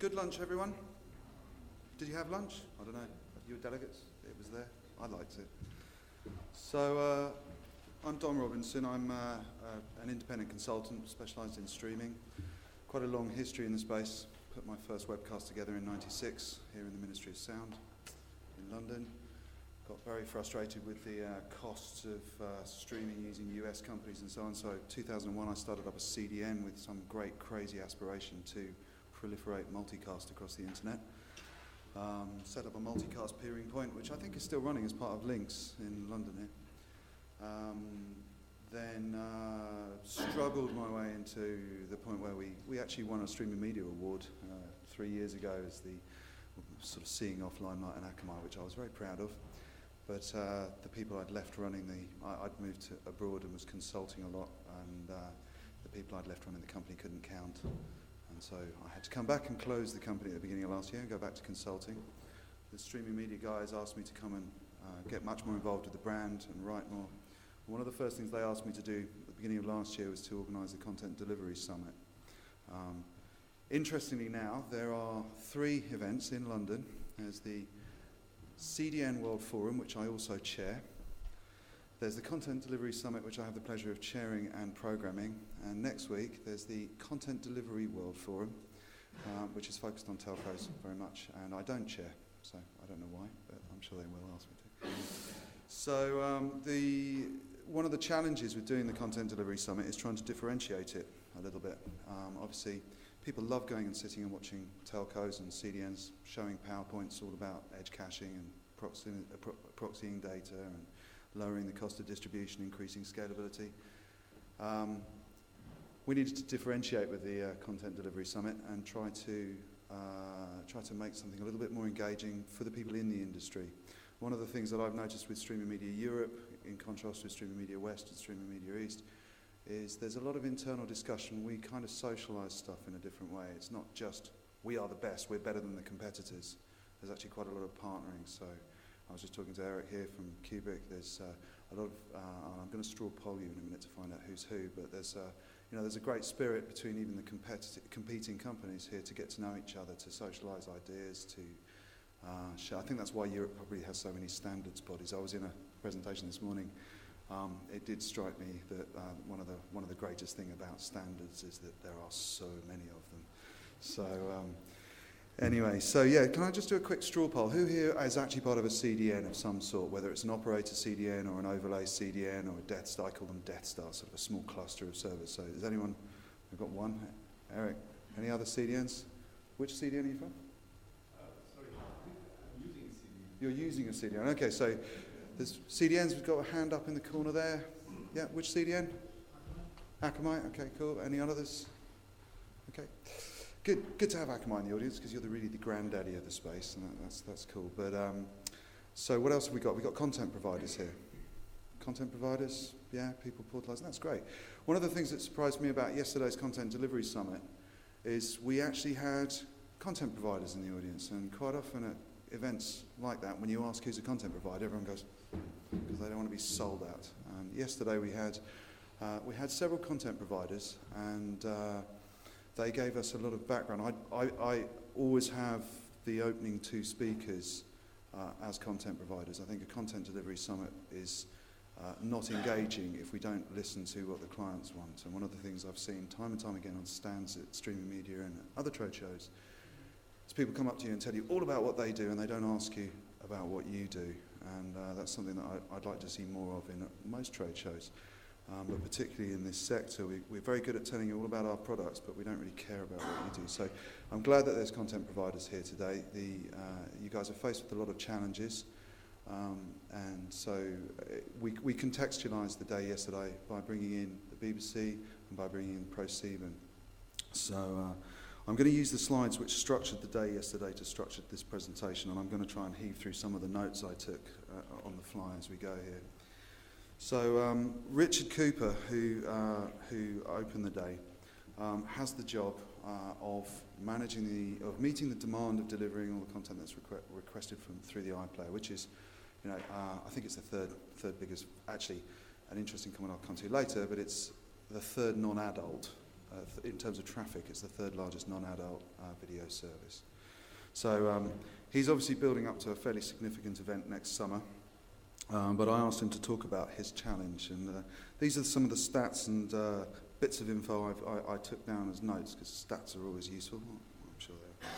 Good lunch, everyone. Did you have lunch? I don't know. You were delegates? It was there. I liked it. So, I'm Don Robinson. I'm an independent consultant specialised in streaming. Quite a long history in the space. Put my first webcast together in '96 here in the Ministry of Sound in London. Got very frustrated with the costs of streaming using US companies and so on. So 2001 I started up a CDN with some great crazy aspiration to proliferate multicast across the internet. Set up a multicast peering point, which I think is still running as part of Links in London here. Then struggled my way into the point where we actually won a Streaming Media Award 3 years ago as the sort of seeing off Limelight and Akamai, which I was very proud of. But the people I'd left running I'd moved abroad and was consulting a lot, and the people I'd left running the company couldn't count. And so I had to come back and close the company at the beginning of last year and go back to consulting. The streaming media guys asked me to come and get much more involved with the brand and write more. One of the first things they asked me to do at the beginning of last year was to organise the Content Delivery Summit. Interestingly now, there are 3 events in London. There's the CDN World Forum, which I also chair. There's the Content Delivery Summit, which I have the pleasure of chairing and programming. And next week, there's the Content Delivery World Forum, which is focused on telcos very much. And I don't chair, so I don't know why, but I'm sure they will ask me to. So one of the challenges with doing the Content Delivery Summit is trying to differentiate it a little bit. Obviously, people love going and sitting and watching telcos and CDNs showing PowerPoints all about edge caching and proxying data and lowering the cost of distribution, increasing scalability. We needed to differentiate with the Content Delivery Summit and try to make something a little bit more engaging for the people in the industry. One of the things that I've noticed with Streaming Media Europe, in contrast with Streaming Media West and Streaming Media East, is there's a lot of internal discussion. We kind of socialise stuff in a different way. It's not just, we are the best, we're better than the competitors. There's actually quite a lot of partnering. So I was just talking to Eric here from Cubic. There's a lot of, I'm going to straw poll you in a minute to find out who's who, but there's a great spirit between even the competing companies here to get to know each other, to socialise ideas, to share. I think that's why Europe probably has so many standards bodies. I was in a presentation this morning. It did strike me that one of the greatest thing about standards is that there are so many of them. So anyway, so yeah, can I just do a quick straw poll? Who here is actually part of a CDN of some sort, whether it's an operator CDN or an overlay CDN or a Death Star? I call them Death Star, sort of a small cluster of servers. So is anyone? We've got one. Eric, any other CDNs? Which CDN are you from? Sorry, I'm using a CDN. You're using a CDN. Okay, so there's CDNs. We've got a hand up in the corner there. Yeah, which CDN? Akamai. Okay, cool. Any others? Okay. Good to have Akamai in the audience because you're really the granddaddy of the space, and that's cool. But so what else have we got? We've got content providers here. Content providers, yeah, people portalising. That's great. One of the things that surprised me about yesterday's Content Delivery Summit is we actually had content providers in the audience, and quite often at events like that, when you ask who's a content provider, everyone goes, because they don't want to be sold out. And yesterday we had several content providers, and they gave us a lot of background. I always have the opening 2 speakers as content providers. I think a Content Delivery Summit is not engaging if we don't listen to what the clients want. And one of the things I've seen time and time again on stands at Streaming Media and other trade shows is people come up to you and tell you all about what they do, and they don't ask you about what you do. And that's something that I'd like to see more of in most trade shows. But particularly in this sector, we're very good at telling you all about our products, but we don't really care about what you do. So I'm glad that there's content providers here today. You guys are faced with a lot of challenges, and so we contextualised the day yesterday by bringing in the BBC and by bringing in ProSieben. So I'm going to use the slides which structured the day yesterday to structure this presentation, and I'm going to try and heave through some of the notes I took on the fly as we go here. So Richard Cooper, who opened the day, has the job of meeting the demand of delivering all the content that's requested through the iPlayer, which is, I think it's the third biggest. Actually, an interesting comment I'll come to later, but it's the third non-adult in terms of traffic, it's the third largest non-adult video service. So he's obviously building up to a fairly significant event next summer. But I asked him to talk about his challenge, and these are some of the stats and bits of info I took down as notes, because stats are always useful. I'm sure they are.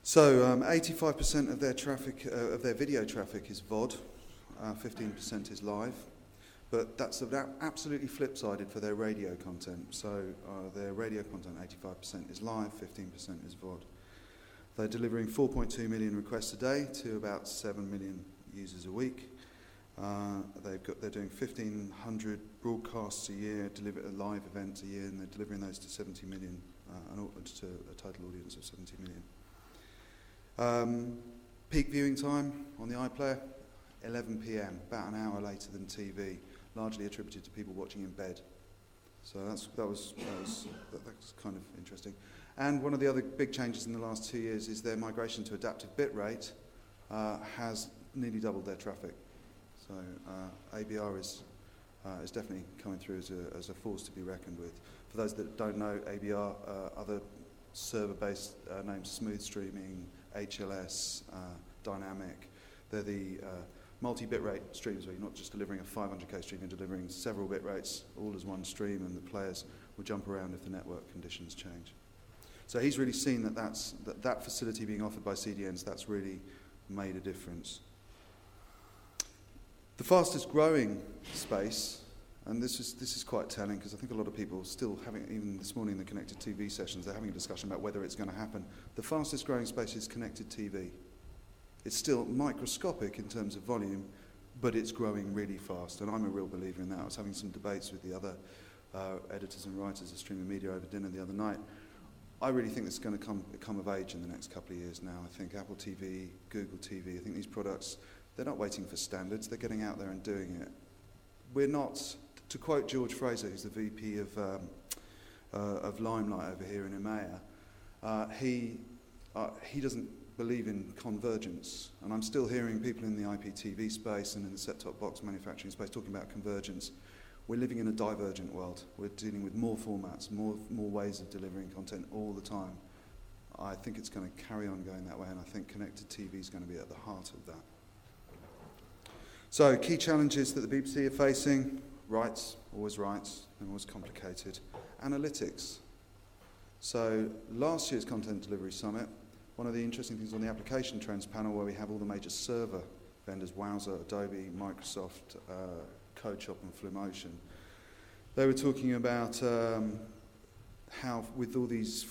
So 85% of their traffic, of their video traffic, is VOD. 15% is live, but that's absolutely flip-sided for their radio content. So their radio content, 85% is live, 15% is VOD. They're delivering 4.2 million requests a day to about 7 million users a week. They're doing 1,500 broadcasts a year, live events a year, and they're delivering those to 70 million, to a total audience of 70 million. Peak viewing time on the iPlayer, 11 p.m., about an hour later than TV, largely attributed to people watching in bed. So that was kind of interesting. And one of the other big changes in the last 2 years is their migration to adaptive bitrate has nearly doubled their traffic. So ABR is definitely coming through as a force to be reckoned with. For those that don't know, ABR, other server-based names, Smooth Streaming, HLS, Dynamic, they're the multi-bitrate streams where you're not just delivering a 500k stream, you're delivering several bit rates all as one stream, and the players will jump around if the network conditions change. So he's really seen that facility being offered by CDNs, that's really made a difference. The fastest growing space, and this is quite telling, because I think a lot of people still having, even this morning in the connected TV sessions, they're having a discussion about whether it's going to happen. The fastest growing space is connected TV. It's still microscopic in terms of volume, but it's growing really fast, and I'm a real believer in that. I was having some debates with the other editors and writers of streaming media over dinner the other night. I really think this is going to come of age in the next couple of years now. I think Apple TV, Google TV, I think these products, they're not waiting for standards, they're getting out there and doing it. We're not, to quote George Fraser, who's the VP of Limelight over here in EMEA, he doesn't believe in convergence, and I'm still hearing people in the IPTV space and in the set-top box manufacturing space talking about convergence. We're living in a divergent world. We're dealing with more formats, more ways of delivering content all the time. I think it's going to carry on going that way, and I think connected TV is going to be at the heart of that. So, key challenges that the BBC are facing: rights, they're always complicated. Analytics. So, last year's Content Delivery Summit, one of the interesting things on the application trends panel, where we have all the major server vendors, Wowzer, Adobe, Microsoft, CodeShop and Flumotion, they were talking about how with all these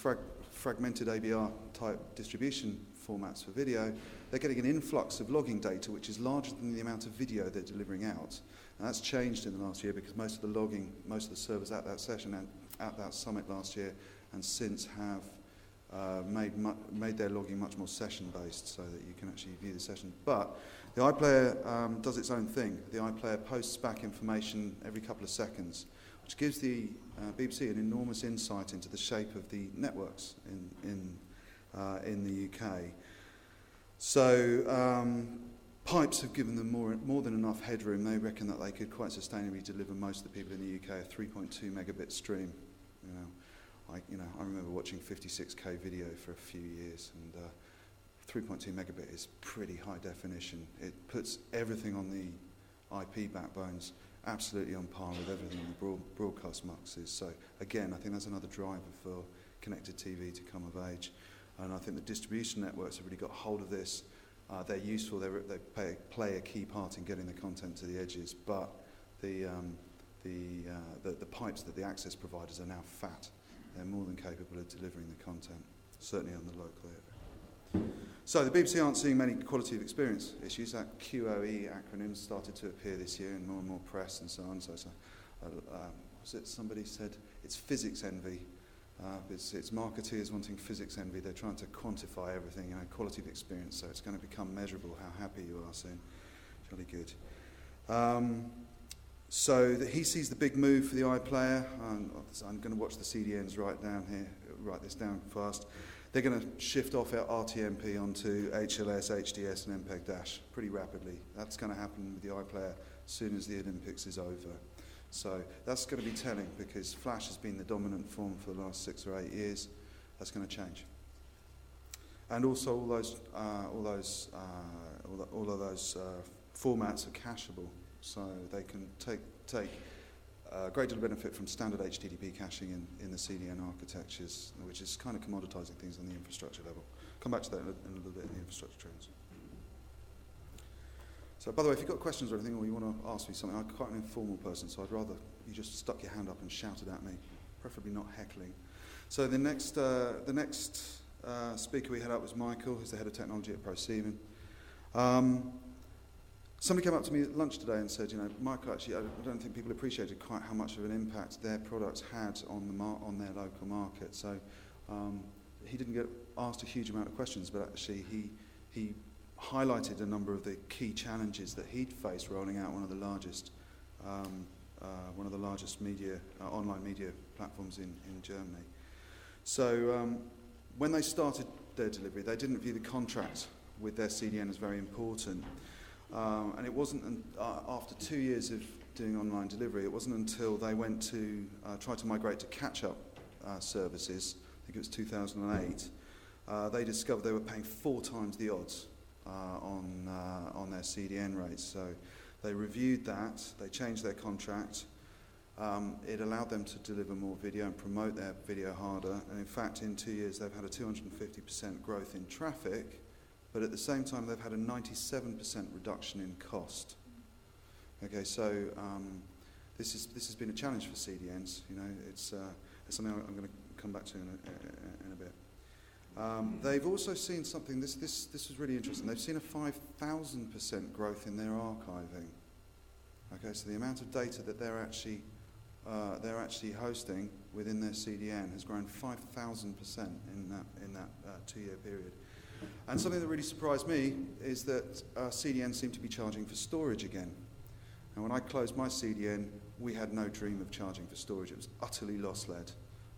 fragmented ABR type distribution formats for video, they're getting an influx of logging data which is larger than the amount of video they're delivering out. And that's changed in the last year, because most of the servers at that session and at that summit last year and since have made their logging much more session-based, so that you can actually view the session. But the iPlayer does its own thing. The iPlayer posts back information every couple of seconds, which gives the BBC an enormous insight into the shape of the networks in the UK. So pipes have given them more than enough headroom. They reckon that they could quite sustainably deliver most of the people in the UK a 3.2 megabit stream. I remember watching 56k video for a few years, and 3.2 megabit is pretty high definition. It puts everything on the IP backbones absolutely on par with everything the broadcast mux is. So again, I think that's another driver for connected TV to come of age. And I think the distribution networks have really got hold of this. They're useful. They play a key part in getting the content to the edges. But the pipes that the access providers are now fat. They're more than capable of delivering the content, certainly on the local area. So the BBC aren't seeing many quality of experience issues. That QoE acronym started to appear this year in more press and so on. So somebody said it's physics envy. It's marketeers wanting physics envy. They're trying to quantify everything, quality of experience. So it's going to become measurable how happy you are soon. Jolly good. So he sees the big move for the iPlayer. I'm going to watch the CDNs write this down fast. They're going to shift off our RTMP onto HLS, HDS and MPEG-Dash pretty rapidly. That's going to happen with the iPlayer as soon as the Olympics is over. So that's going to be telling, because Flash has been the dominant form for the last 6 or 8 years. That's going to change. And also all of those formats are cacheable, so they can take a great deal of benefit from standard HTTP caching in the CDN architectures, which is kind of commoditizing things on the infrastructure level. Come back to that in a little bit in the infrastructure trends. So, by the way, if you've got questions or anything, or you want to ask me something, I'm quite an informal person, so I'd rather you just stuck your hand up and shouted at me, preferably not heckling. So the next speaker we had up was Michael, who's the head of technology at ProSieben. Somebody came up to me at lunch today and said, Michael, actually, I don't think people appreciated quite how much of an impact their products had on their local market. So he didn't get asked a huge amount of questions, but actually he highlighted a number of the key challenges that he'd faced rolling out one of the largest media online media platforms in Germany. So when they started their delivery, they didn't view the contract with their CDN as very important. And it wasn't after 2 years of doing online delivery, it wasn't until they went to try to migrate to catch-up services, I think it was 2008, they discovered they were paying 4 times the odds on their CDN rates. So they reviewed that, they changed their contract. It allowed them to deliver more video and promote their video harder. And in fact, in 2 years, they've had a 250% growth in traffic, but at the same time, they've had a 97% reduction in cost. Okay, so this has been a challenge for CDNs. It's something I'm going to come back to in a bit. They've also seen something. This was really interesting. They've seen a 5,000% growth in their archiving. Okay, so the amount of data that they're actually hosting within their CDN has grown 5,000% in that 2-year period. And something that really surprised me is that CDN seem to be charging for storage again. And when I closed my CDN, we had no dream of charging for storage. It was utterly loss-led.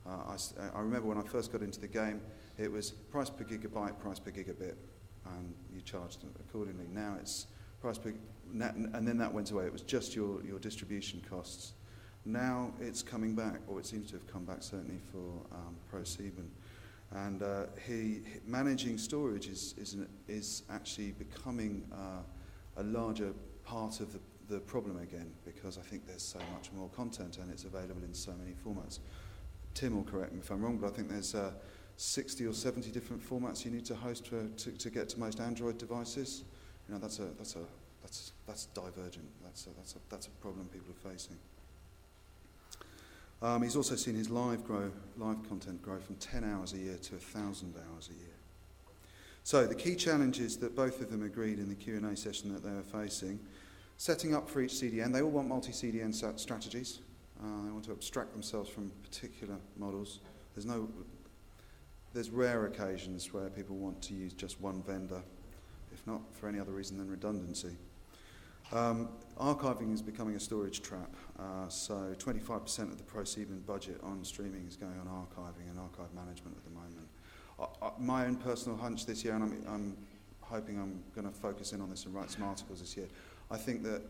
I remember when I first got into the game, it was price per gigabyte, price per gigabit, and you charged accordingly. Now it's price per, and then that went away. It was just your distribution costs. Now it's coming back, or it seems to have come back certainly for ProSieben. And managing storage is actually becoming a larger part of the problem again, because I think there's so much more content and it's available in so many formats. Tim will correct me if I'm wrong, but I think there's 60 or 70 different formats you need to host to get to most Android devices. That's divergent. That's a problem people are facing. He's also seen his live content grow from 10 hours a year to 1,000 hours a year. So the key challenges that both of them agreed in the Q&A session that they were facing: setting up for each CDN. They all want multi-CDN strategies. They want to abstract themselves from particular models. There's rare occasions where people want to use just one vendor, if not for any other reason than redundancy. Archiving is becoming a storage trap, so 25% of the ProSieben budget on streaming is going on archiving and archive management at the moment. My own personal hunch this year, and I'm hoping I'm going to focus in on this and write some articles this year, I think that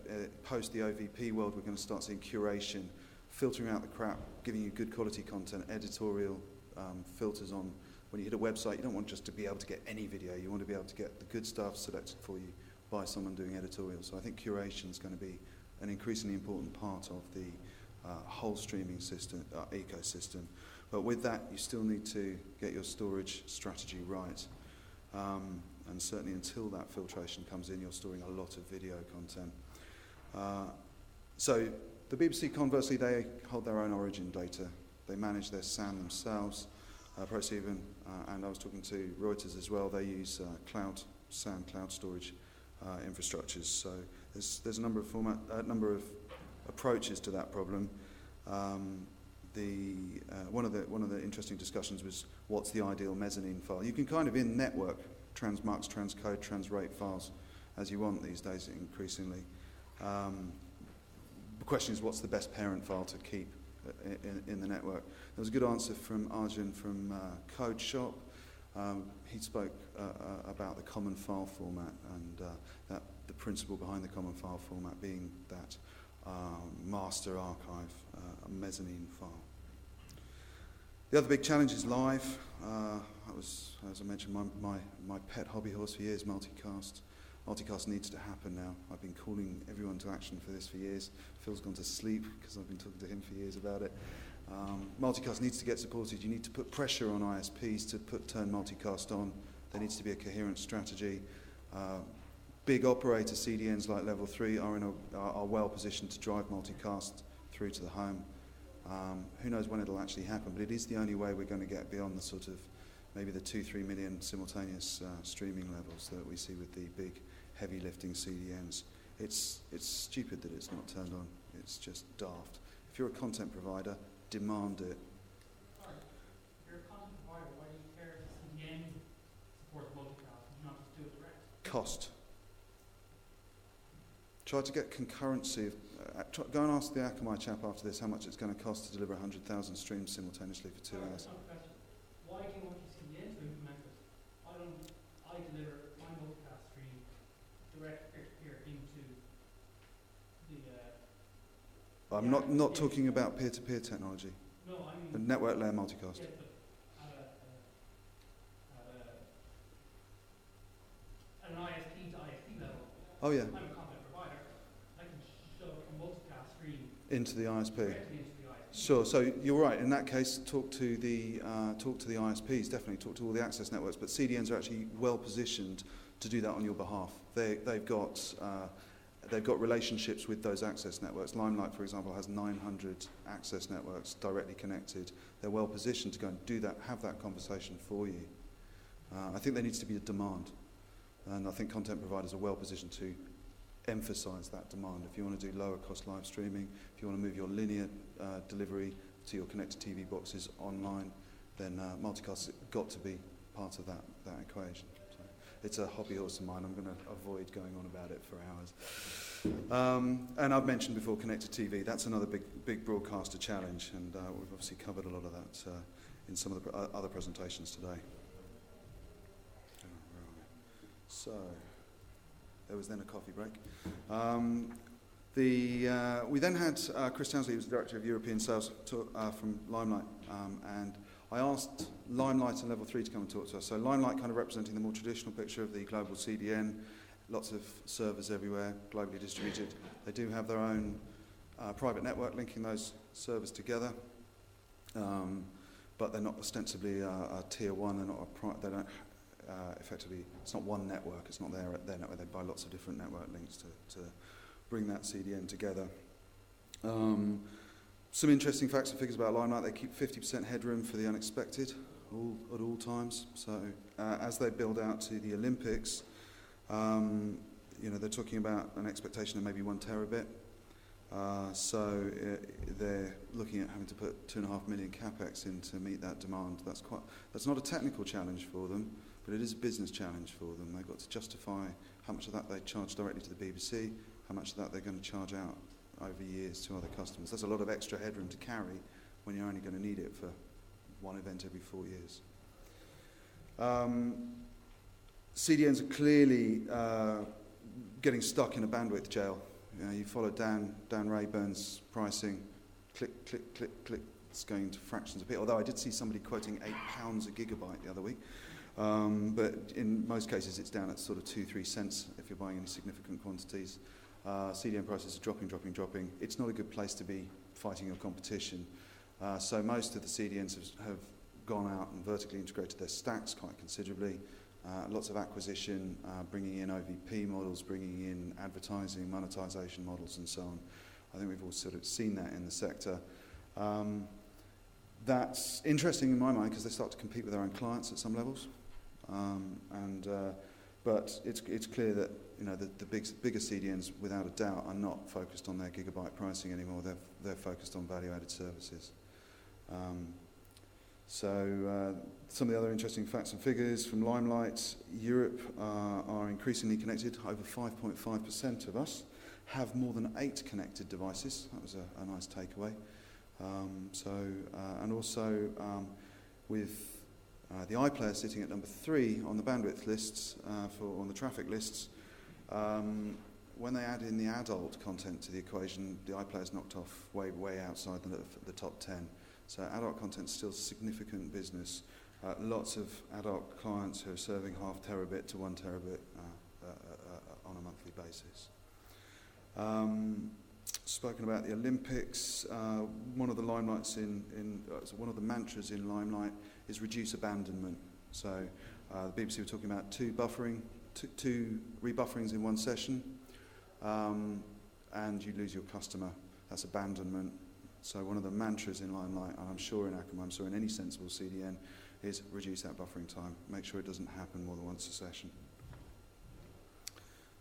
post the OVP world, we're going to start seeing curation, filtering out the crap, giving you good quality content, editorial filters on. When you hit a website, you don't want just to be able to get any video, you want to be able to get the good stuff selected for you by someone doing editorial. So I think curation is going to be an increasingly important part of the whole streaming system ecosystem. But with that, you still need to get your storage strategy right. And certainly until that filtration comes in, you're storing a lot of video content. So the BBC, conversely, they hold their own origin data. They manage their SAN themselves. ProSieben, and I was talking to Reuters as well, they use SAN cloud storage infrastructures. So there's a number of approaches to that problem. One of the interesting discussions was what's the ideal mezzanine file. You can kind of in network transmux, transcode, transrate files as you want these days increasingly. The question is what's the best parent file to keep in the network. There was a good answer from Arjun from Code Shop. He spoke about the common file format and that the principle behind the common file format being that master archive, a mezzanine file. The other big challenge is live. That was, as I mentioned, my pet hobby horse for years, multicast. Multicast needs to happen now. I've been calling everyone to action for this for years. Phil's gone to sleep because I've been talking to him for years about it. Multicast needs to get supported. You need to put pressure on ISPs to turn multicast on. There needs to be a coherent strategy. Big operator CDNs like Level 3 are well positioned to drive multicast through to the home. Who knows when it'll actually happen, but it is the only way we're going to get beyond the sort of maybe the 2-3 million simultaneous streaming levels that we see with the big heavy lifting CDNs. It's stupid that it's not turned on. It's just daft. If you're a content provider, demand it. Sorry, if you're a content provider, why do you care if CDN supports multicast? Would you not just do it direct? Cost. Try to get concurrency. Go and ask the Akamai chap after this how much it's going to cost to deliver 100,000 streams simultaneously for 2 hours. That's not the question. Why do you want your CDN to implement it? Why don't I deliver my multicast stream direct peer-to-peer into the... I'm not talking about peer-to-peer technology. No, I mean... The network layer multicast. Yes, but at an ISP to ISP level, Oh yeah. I'm a content provider. I can shove a multicast stream Into the ISP. directly into the ISP. Sure. So you're right. In that case, talk to the ISPs. Definitely talk to all the access networks. But CDNs are actually well positioned to do that on your behalf. They've got relationships with those access networks. Limelight, for example, has 900 access networks directly connected. They're well positioned to go and do that, have that conversation for you. I think there needs to be a demand. And I think content providers are well positioned to emphasize that demand. If you want to do lower cost live streaming, if you want to move your linear delivery to your connected TV boxes online, then multicast has got to be part of that equation. So it's a hobby horse of mine. I'm going to avoid going on about it for hours. And I've mentioned before connected TV. That's another big broadcaster challenge, and we've obviously covered a lot of that in some of the other presentations today. So, there was then a coffee break. We then had Chris Townsley, who was the Director of European Sales from Limelight, and I asked Limelight and Level 3 to come and talk to us. So Limelight kind of representing the more traditional picture of the global CDN, lots of servers everywhere, globally distributed. They do have their own private network linking those servers together, but they're not ostensibly a tier one. They don't effectively, it's not one network, it's not their network. They buy lots of different network links to bring that CDN together. Some interesting facts and figures about Limelight. They keep 50% headroom for the unexpected at all times. So as they build out to the Olympics, they're talking about an expectation of maybe 1 terabit. So they're looking at having to put 2.5 million capex in to meet that demand. That's not a technical challenge for them, but it is a business challenge for them. They've got to justify how much of that they charge directly to the BBC, how much of that they're going to charge out over years to other customers. There's a lot of extra headroom to carry when you're only going to need it for one event every 4 years. CDNs are clearly getting stuck in a bandwidth jail. You follow Dan Rayburn's pricing, click, click, click, click. It's going to fractions of p. Although I did see somebody quoting £8 a gigabyte the other week. But in most cases, it's down at sort of 2-3 cents if you're buying any significant quantities. CDN prices are dropping. It's not a good place to be fighting your competition. So most of the CDNs have gone out and vertically integrated their stacks quite considerably. Lots of acquisition, bringing in OVP models, bringing in advertising, monetization models, and so on. I think we've all sort of seen that in the sector. That's interesting in my mind because they start to compete with their own clients at some levels. But it's clear that the bigger CDNs, without a doubt, are not focused on their gigabyte pricing anymore. They're focused on value-added services. Some of the other interesting facts and figures from Limelight: Europe are increasingly connected. Over 5.5% of us have more than 8 connected devices. That was a nice takeaway. And also with the iPlayer sitting at number 3 on the bandwidth lists, on the traffic lists, when they add in the adult content to the equation, the iPlayer's knocked off way outside the top 10. So adult content's still significant business. Lots of adult clients who are serving half terabit to 1 terabit on a monthly basis. Spoken about the Olympics. One of the limelights one of the mantras in Limelight is reduce abandonment. So the BBC were talking about two rebufferings in one session, and you lose your customer. That's abandonment. So one of the mantras in Limelight, and I'm sure in Akamai, I'm sure in any sensible CDN, is reduce that buffering time. Make sure it doesn't happen more than once a session.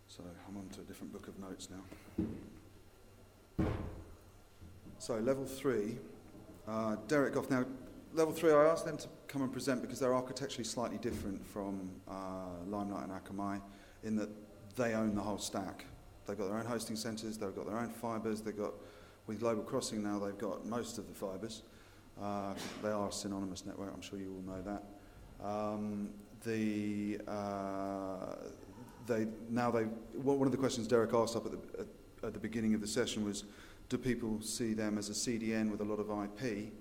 So I'm on to a different book of notes now. So level 3, Derek Goff. Now, level 3, I asked them to come and present because they're architecturally slightly different from Limelight and Akamai in that they own the whole stack. They've got their own hosting centres, they've got their own fibres, with Global Crossing now, they've got most of the fibres. They are a synonymous network, I'm sure you all know that. One of the questions Derek asked up at the beginning of the session was, do people see them as a CDN with a lot of IP,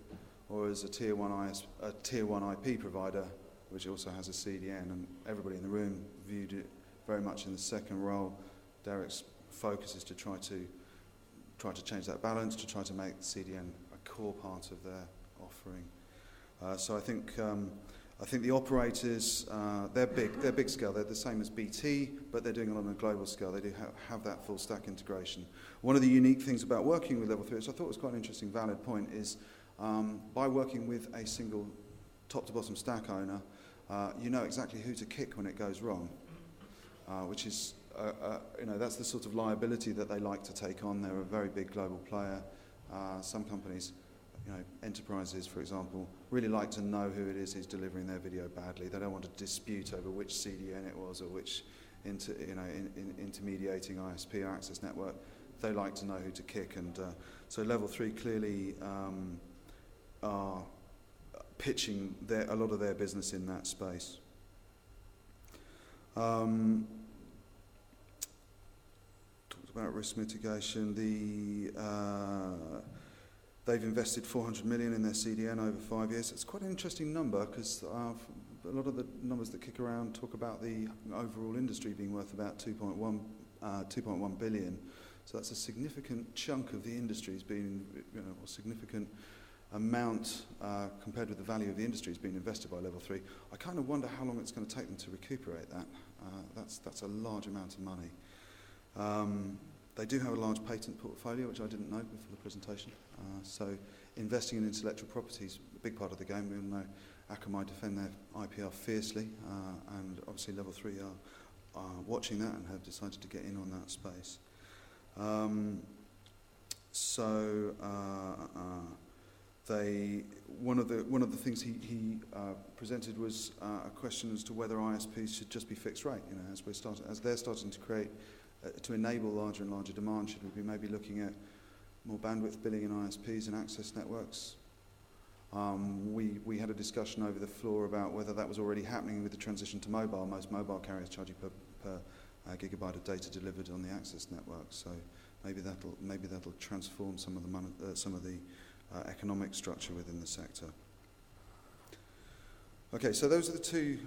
or as a tier 1 IP provider, which also has a CDN? And everybody in the room viewed it very much in the second role. Derek's focus is to try to change that balance, to try to make CDN a core part of their offering. So I think the operators, they're big scale. They're the same as BT, but they're doing it on a global scale. They do have that full stack integration. One of the unique things about working with Level 3, which I thought was quite an interesting, valid point, is by working with a single top-to-bottom stack owner, you know exactly who to kick when it goes wrong, which is, that's the sort of liability that they like to take on. They're a very big global player. Some companies, enterprises, for example, really like to know who it is who's delivering their video badly. They don't want to dispute over which CDN it was or which intermediating ISP or access network. They like to know who to kick, and so Level 3 clearly are pitching a lot of their business in that space. Talked about risk mitigation. They've invested 400 million in their CDN over 5 years. It's quite an interesting number because a lot of the numbers that kick around talk about the overall industry being worth about 2.1 billion. So that's a significant chunk of the industry has been, a significant amount compared with the value of the industry has been invested by Level 3. I kind of wonder how long it's going to take them to recuperate that. That's a large amount of money. They do have a large patent portfolio, which I didn't know before the presentation. So investing in intellectual property is a big part of the game. We all know Akamai defend their IPR fiercely, and obviously Level 3 are watching that and have decided to get in on that space. One of the things he presented was a question as to whether ISPs should just be fixed rate. As they're starting to create to enable larger and larger demand, should we be maybe looking at more bandwidth billing in ISPs and access networks? We had a discussion over the floor about whether that was already happening with the transition to mobile. Most mobile carriers charge you per gigabyte of data delivered on the access network. So maybe that'll transform some of the economic structure within the sector. Okay, so those are the two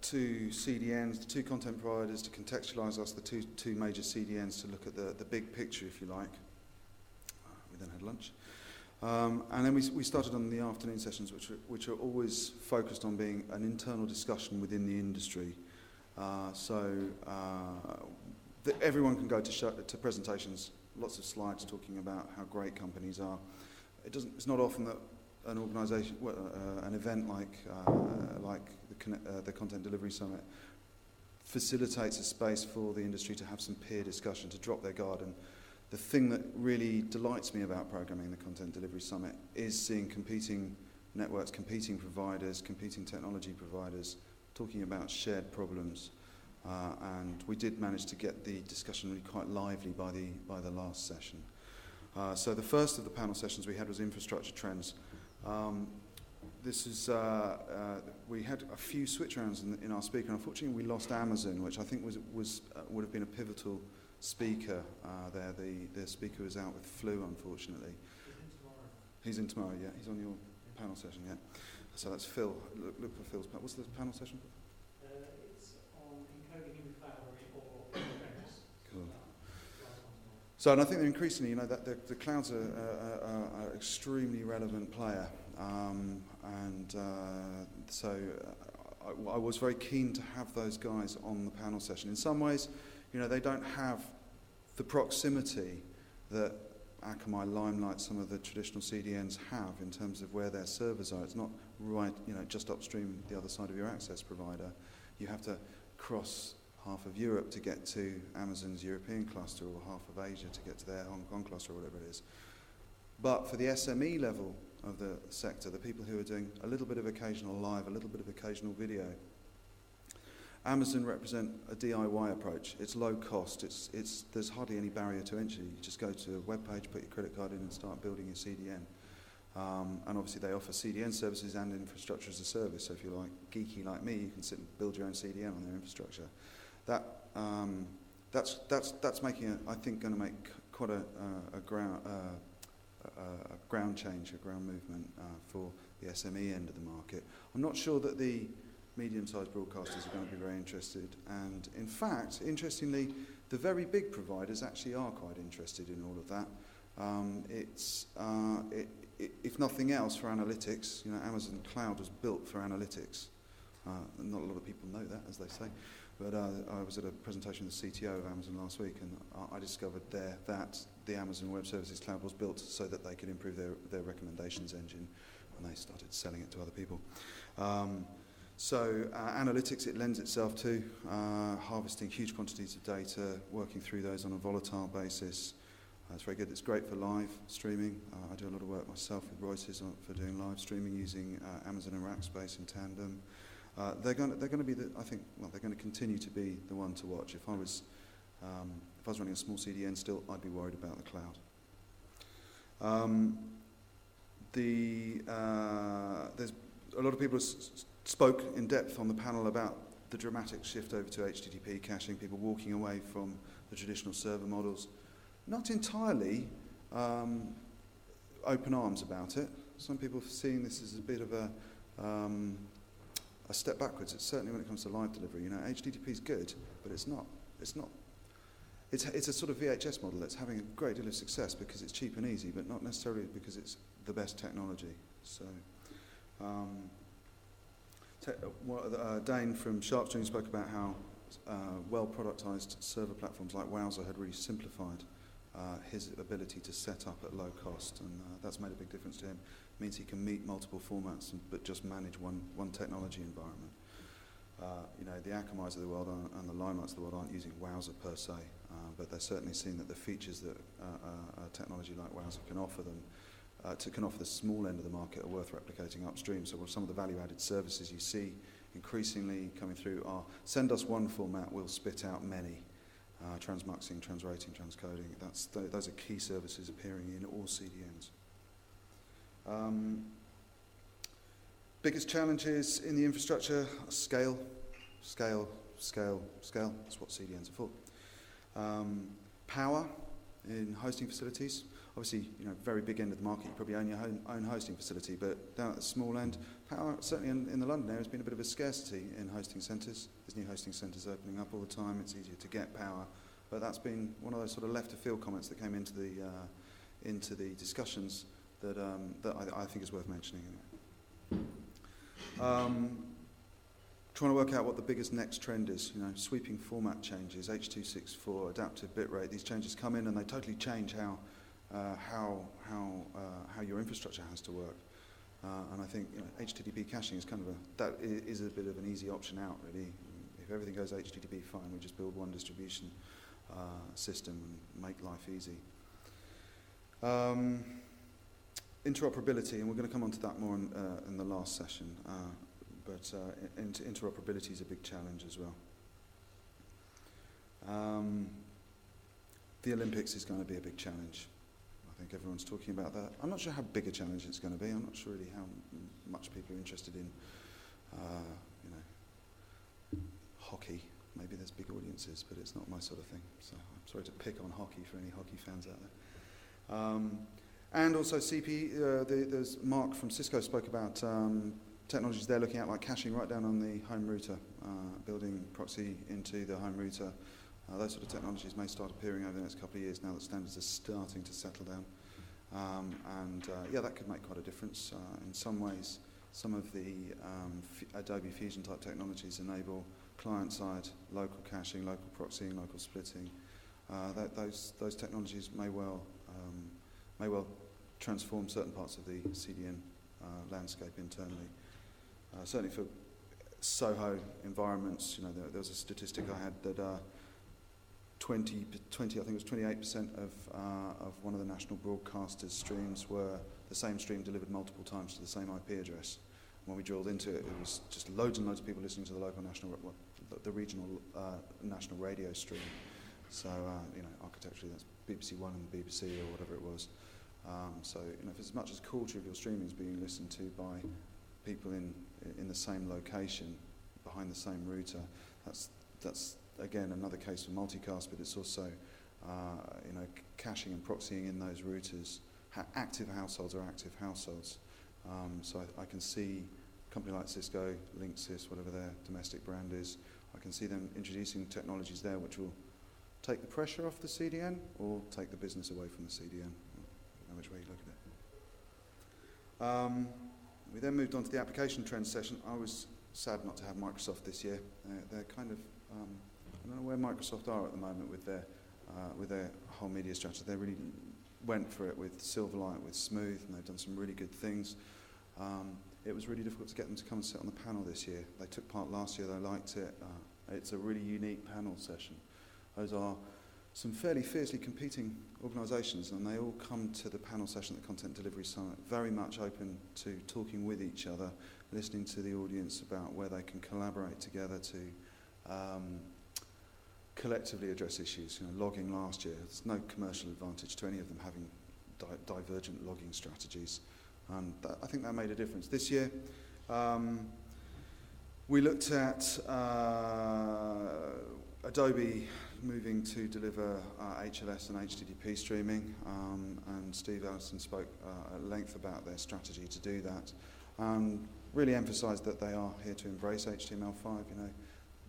CDNs, the two content providers to contextualise us, the two major CDNs to look at the big picture, if you like. We then had lunch. And then we started on the afternoon sessions, which are always focused on being an internal discussion within the industry. Everyone can go to presentations, lots of slides talking about how great companies are. It's not often that an organisation, an event like the Content Delivery Summit facilitates a space for the industry to have some peer discussion, to drop their guard. And the thing that really delights me about programming the Content Delivery Summit is seeing competing networks, competing providers, competing technology providers talking about shared problems. And we did manage to get the discussion really quite lively by the last session. So the first of the panel sessions we had was infrastructure trends. We had a few switch rounds in our speaker. Unfortunately, we lost Amazon, which I think would have been a pivotal speaker there. The speaker is out with flu, unfortunately. He's in tomorrow. He's in tomorrow, yeah. He's on your panel session, yeah. So that's Phil. Look for Phil's panel. What's the panel session for? It's on encoding in the cloud or on-premise. Cool. So, and I think they're increasingly, that the cloud's are extremely relevant player, so I was very keen to have those guys on the panel session. In some ways, they don't have the proximity that Akamai, Limelight, some of the traditional CDNs have in terms of where their servers are. It's not right, just upstream the other side of your access provider. You have to cross half of Europe to get to Amazon's European cluster, or half of Asia to get to their Hong Kong cluster, or whatever it is. But for the SME level of the sector, the people who are doing a little bit of occasional live, a little bit of occasional video, Amazon represent a DIY approach. It's low cost. There's hardly any barrier to entry. You just go to a web page, put your credit card in, and start building your CDN. And obviously they offer CDN services and infrastructure as a service. So if you're geeky like me, you can sit and build your own CDN on their infrastructure. That's making I think going to make quite a ground change, a ground movement for the SME end of the market. I'm not sure that the medium-sized broadcasters are going to be very interested, and in fact, interestingly, the very big providers actually are quite interested in all of that. If nothing else, for analytics, Amazon Cloud was built for analytics. Not a lot of people know that, as they say, but I was at a presentation with the CTO of Amazon last week, and I discovered there that the Amazon Web Services Cloud was built so that they could improve their recommendations engine, and they started selling it to other people. So analytics, it lends itself to harvesting huge quantities of data, working through those on a volatile basis. It's very good. It's great for live streaming. I do a lot of work myself with Royce's for doing live streaming using Amazon and Rackspace in tandem. They're going to be they're going to continue to be the one to watch. If I was running a small CDN still, I'd be worried about the cloud. There's a lot of people spoke in depth on the panel about the dramatic shift over to HTTP caching, people walking away from the traditional server models. Not entirely open arms about it. Some people are seeing this as a bit of a step backwards. It's certainly when it comes to live delivery. HTTP is good, but it's not. It's a sort of VHS model that's having a great deal of success because it's cheap and easy, but not necessarily because it's the best technology. So. Dane from SharpStream spoke about how well-productized server platforms like Wowzer had really simplified his ability to set up at low cost, and that's made a big difference to him. It means he can meet multiple formats but just manage one technology environment. The Akamais of the world and the Limelights of the world aren't using Wowzer per se, but they're certainly seeing that the features that a technology like Wowzer can offer them can offer the small end of the market are worth replicating upstream. So some of the value-added services you see increasingly coming through are send us one format, we'll spit out many. Transmuxing, transrating, transcoding, those are key services appearing in all CDNs. Biggest challenges in the infrastructure are scale. That's what CDNs are for. Power in hosting facilities. Obviously, very big end of the market, you probably own your own hosting facility, but down at the small end, power, certainly in the London area, has been a bit of a scarcity in hosting centres. There's new hosting centres opening up all the time, it's easier to get power, but that's been one of those sort of left-of-field comments that came into the discussions that I think is worth mentioning. Trying to work out what the biggest next trend is, sweeping format changes, H.264, adaptive bitrate, these changes come in and they totally change how your infrastructure has to work, and I think HTTP caching is that is a bit of an easy option out, really. If everything goes HTTP, fine. We just build one distribution system and make life easy. Interoperability, and we're going to come on to that more in the last session. But interoperability is a big challenge as well. The Olympics is going to be a big challenge. I think everyone's talking about that. I'm not sure how big a challenge it's going to be. I'm not sure really how much people are interested in, hockey. Maybe there's big audience differences, but it's not my sort of thing. So I'm sorry to pick on hockey for any hockey fans out there. And also there's Mark from Cisco spoke about technologies they're looking at, like caching right down on the home router, building proxy into the home router. Those sort of technologies may start appearing over the next couple of years now that standards are starting to settle down. That could make quite a difference. In some ways, some of the Adobe Fusion type technologies enable client-side local caching, local proxying, local splitting. Those technologies may well transform certain parts of the CDN landscape internally. Certainly for Soho environments, there was a statistic I had that 20, I think it was 28% of one of the national broadcasters' streams were the same stream delivered multiple times to the same IP address. When we drilled into it, it was just loads and loads of people listening to the local the regional national radio stream. So, architecturally, that's BBC One and BBC or whatever it was. If as much as core trivial streaming is being listened to by people in the same location, behind the same router, that's again another case for multicast, but it's also caching and proxying in those routers. Active households are active households. So I can see a company like Cisco, Linksys, whatever their domestic brand is, I can see them introducing technologies there which will take the pressure off the CDN or take the business away from the CDN, which way you look at it. We then moved on to the application trends session. I was sad not to have Microsoft this year. They're kind of, I don't know where Microsoft are at the moment with their whole media strategy. They really went for it with Silverlight, with Smooth, and they've done some really good things. It was really difficult to get them to come and sit on the panel this year. They took part last year, they liked it. It's a really unique panel session. Those are some fairly fiercely competing organisations, and they all come to the panel session at the Content Delivery Summit very much open to talking with each other, listening to the audience about where they can collaborate together to collectively address issues. Logging last year, there's no commercial advantage to any of them having divergent logging strategies, and I think that made a difference. This year, we looked at Adobe moving to deliver HLS and HTTP streaming, and Steve Ellison spoke at length about their strategy to do that, and really emphasised that they are here to embrace HTML5.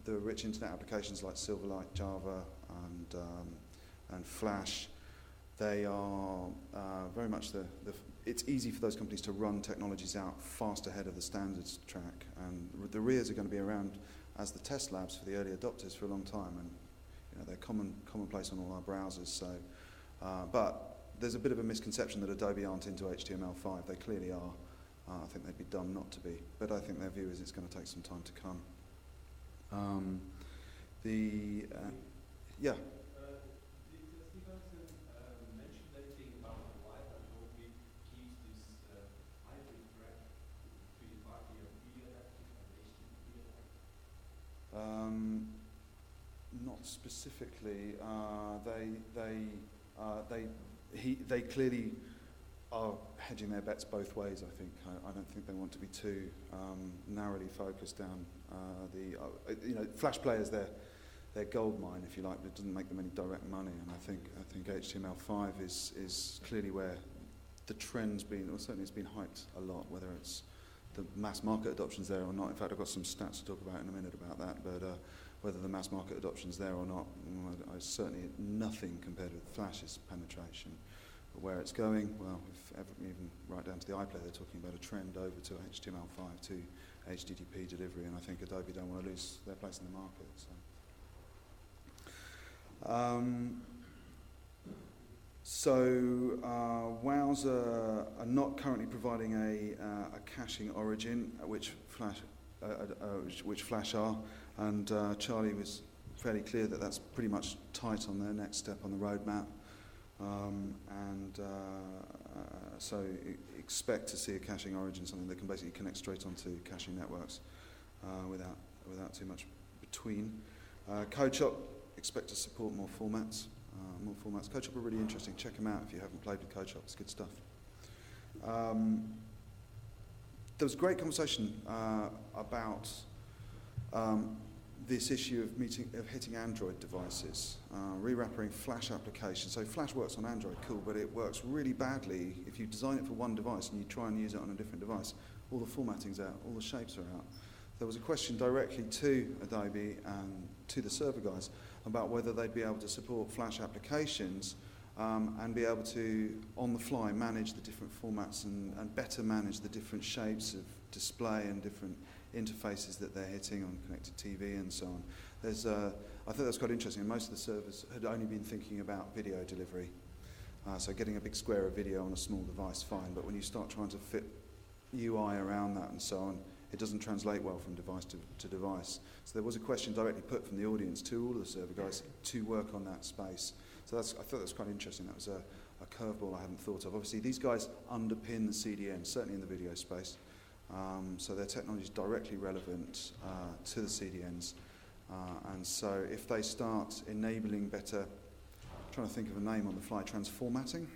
The rich internet applications like Silverlight, Java, and Flash, they are very much it's easy for those companies to run technologies out fast ahead of the standards track, and the RIAs are going to be around as the test labs for the early adopters for a long time, and they're commonplace on all our browsers. So, but there's a bit of a misconception that Adobe aren't into HTML5. They clearly are. I think they'd be dumb not to be, but I think their view is it's going to take some time to come. Yeah. Mention anything about why Adobe keeps this hybrid track between hardware and media and HTTP? Not specifically. They clearly are hedging their bets both ways. I think. I don't think they want to be too narrowly focused down Flash players. Their gold mine, if you like, but it doesn't make them any direct money. And I think HTML5 is clearly where the trend's been, or certainly it's been hyped a lot. Whether it's the mass market adoption's there or not. In fact, I've got some stats to talk about in a minute about that. But whether the mass market adoption's there or not, I certainly nothing compared with Flash's penetration. But where it's going, well, even right down to the iPlayer, they're talking about a trend over to HTML5 to HTTP delivery, and I think Adobe don't want to lose their place in the market. WOWs are not currently providing a caching origin, which Flash are, and Charlie was fairly clear that that's pretty much tight on their next step on the roadmap, so expect to see a caching origin, something that can basically connect straight onto caching networks without too much between. CodeShop, expect to support more formats. CodeShop are really interesting. Check them out if you haven't played with CodeShop. It's good stuff. There was a great conversation about this issue of hitting Android devices, re-wrapping Flash applications. So Flash works on Android, cool, but it works really badly if you design it for one device and you try and use it on a different device. All the formatting's out, all the shapes are out. There was a question directly to Adobe and to the server guys about whether they'd be able to support Flash applications and be able to, on the fly, manage the different formats and better manage the different shapes of display and different interfaces that they're hitting on connected TV and so on. I think that's quite interesting. Most of the servers had only been thinking about video delivery. So getting a big square of video on a small device, fine, but when you start trying to fit UI around that and so on, it doesn't translate well from device to device. So there was a question directly put from the audience to all of the server guys to work on that space. So I thought that was quite interesting. That was a curveball I hadn't thought of. Obviously, these guys underpin the CDN, certainly in the video space. So their technology is directly relevant to the CDNs. And so if they start enabling better, I'm trying to think of a name on the fly, transformatting,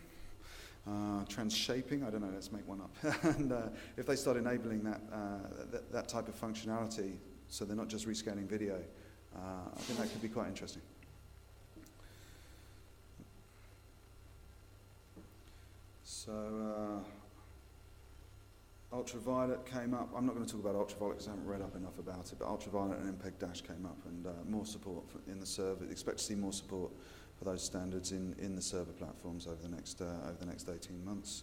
transhaping, I don't know, let's make one up. And if they start enabling that type of functionality, so they're not just rescaling video, I think that could be quite interesting. So Ultraviolet came up. I'm not going to talk about Ultraviolet because I haven't read up enough about it, but Ultraviolet and MPEG-Dash came up, and more support in the server. Expect to see more support for those standards in the server platforms over the next 18 months.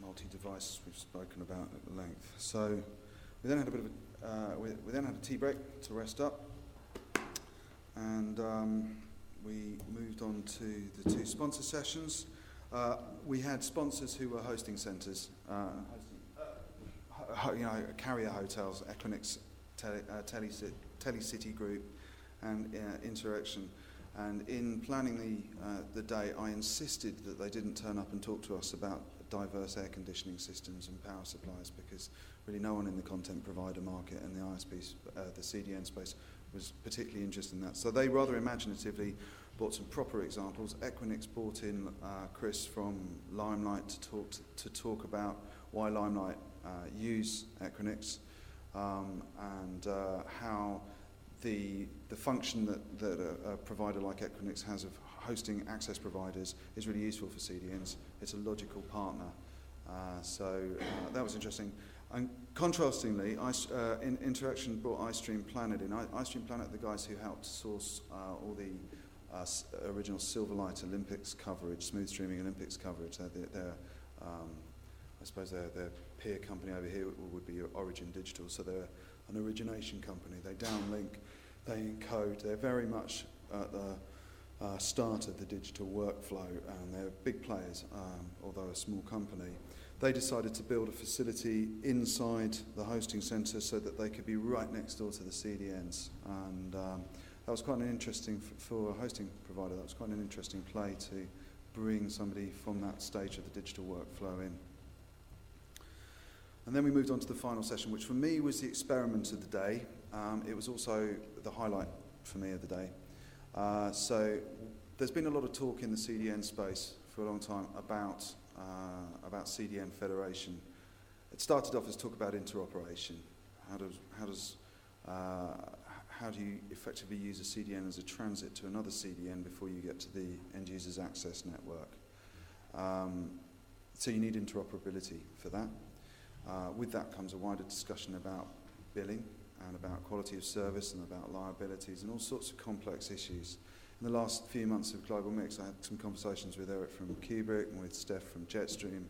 Multi-device we've spoken about at length. So we then had a bit of we then had a tea break to rest up, and we moved on to the two sponsor sessions. We had sponsors who were hosting centres, carrier hotels, Equinix, Telecity Group, and Interaction. And in planning the day, I insisted that they didn't turn up and talk to us about diverse air conditioning systems and power supplies, because really no one in the content provider market and the ISP, the CDN space, was particularly interested in that. So they rather imaginatively brought some proper examples. Equinix brought in Chris from Limelight to talk about why Limelight use Equinix and how the function that a provider like Equinix has of hosting access providers is really useful for CDNs. It's a logical partner. So that was interesting. And contrastingly, Interaction brought iStream Planet in. iStream Planet are the guys who helped source all the original Silverlight Olympics coverage, smooth streaming Olympics coverage. I suppose their peer company over here would be Origin Digital, so they're an origination company. They downlink, they encode. They're very much at the start of the digital workflow, and they're big players, although a small company. They decided to build a facility inside the hosting centre so that they could be right next door to the CDNs. And that was quite an interesting, for a hosting provider, that was quite an interesting play to bring somebody from that stage of the digital workflow in. And then we moved on to the final session, which for me was the experiment of the day. It was also the highlight for me of the day. So there's been a lot of talk in the CDN space for a long time about CDN federation. It started off as talk about interoperation. How do you effectively use a CDN as a transit to another CDN before you get to the end user's access network? So you need interoperability for that. With that comes a wider discussion about billing and about quality of service and about liabilities and all sorts of complex issues. In the last few months of Global Mix, I had some conversations with Eric from Kubrick and with Steph from Jetstream.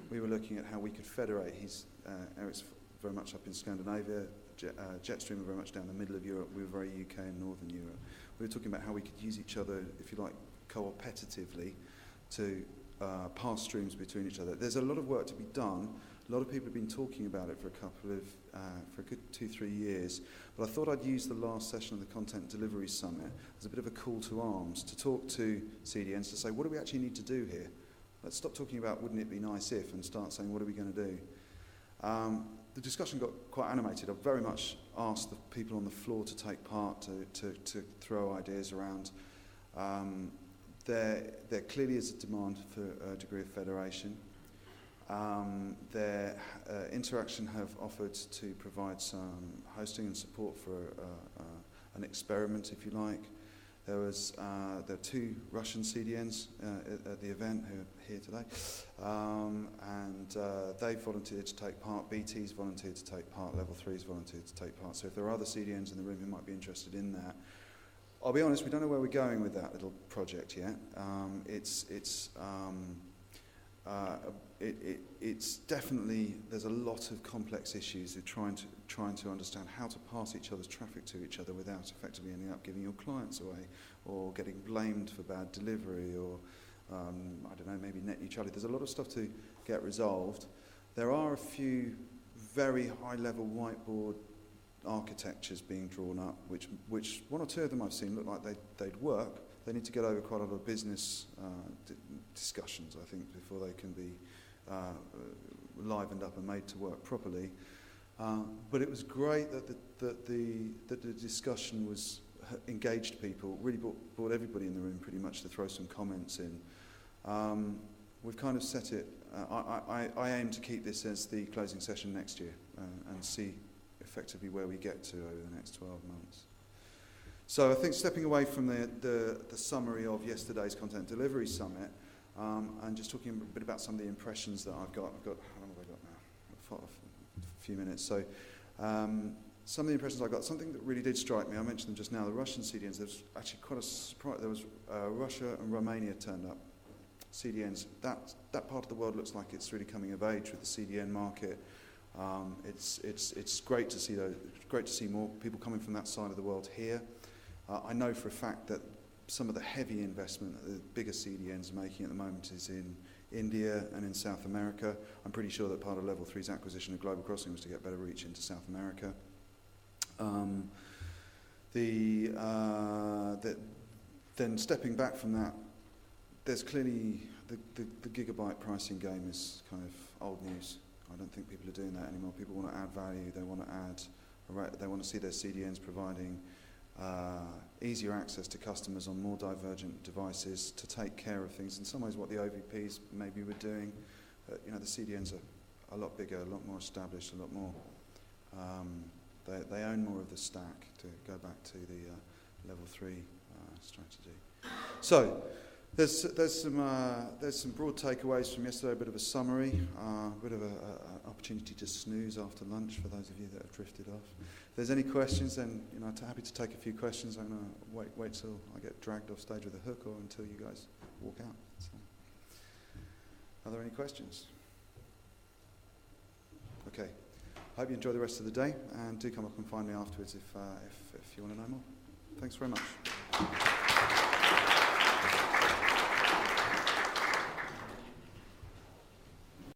We were looking at how we could federate. Eric's very much up in Scandinavia, Jetstream are very much down the middle of Europe. We were very UK and Northern Europe. We were talking about how we could use each other, if you like, co-opetitively to pass streams between each other. There's a lot of work to be done. A lot of people have been talking about it for a good 2-3 years, but I thought I'd use the last session of the Content Delivery Summit as a bit of a call to arms to talk to CDNs to say, what do we actually need to do here? Let's stop talking about wouldn't it be nice if and start saying, what are we going to do? The discussion got quite animated. I very much asked the people on the floor to take part, to throw ideas around. There clearly is a demand for a degree of federation. Their Interaction have offered to provide some hosting and support for an experiment, if you like. There are 2 Russian CDNs at the event who are here today, and they've volunteered to take part. BT's volunteered to take part. Level 3's volunteered to take part. So if there are other CDNs in the room who might be interested in that, I'll be honest, we don't know where we're going with that little project yet. It's definitely, there's a lot of complex issues with trying to understand how to pass each other's traffic to each other without effectively ending up giving your clients away or getting blamed for bad delivery or, I don't know, maybe net neutrality. There's a lot of stuff to get resolved. There are a few very high-level whiteboard architectures being drawn up, which 1 or 2 of them I've seen look like they'd work. They need to get over quite a lot of business discussions, I think, before they can be livened up and made to work properly. But it was great that the discussion was engaged people, really brought everybody in the room pretty much to throw some comments in. We've kind of set it, I aim to keep this as the closing session next year and see effectively where we get to over the next 12 months. So I think stepping away from the summary of yesterday's Content Delivery Summit and just talking a bit about some of the impressions that I've got. How long have I got now? A few minutes. So some of the impressions I got, something that really did strike me, I mentioned them just now, the Russian CDNs. There's actually quite a surprise. There was Russia and Romania turned up, CDNs. That part of the world looks like it's really coming of age with the CDN market. It's great to see those. It's great to see more people coming from that side of the world here. I know for a fact that some of the heavy investment that the bigger CDNs are making at the moment is in India and in South America. I'm pretty sure that part of Level 3's acquisition of Global Crossing was to get better reach into South America. Then stepping back from that, there's clearly the gigabyte pricing game is kind of old news. I don't think people are doing that anymore. People want to add value. They want to see their CDNs providing easier access to customers on more divergent devices to take care of things. In some ways, what the OVPs maybe were doing, the CDNs are a lot bigger, a lot more established, a lot more. They own more of the stack. To go back to the Level 3 strategy. So there's some broad takeaways from yesterday. A bit of a summary, a bit of an opportunity to snooze after lunch for those of you that have drifted off. If there's any questions, then happy to take a few questions. I'm going to wait till I get dragged off stage with a hook or until you guys walk out. So, are there any questions? Okay. I hope you enjoy the rest of the day, and do come up and find me afterwards if you want to know more. Thanks very much.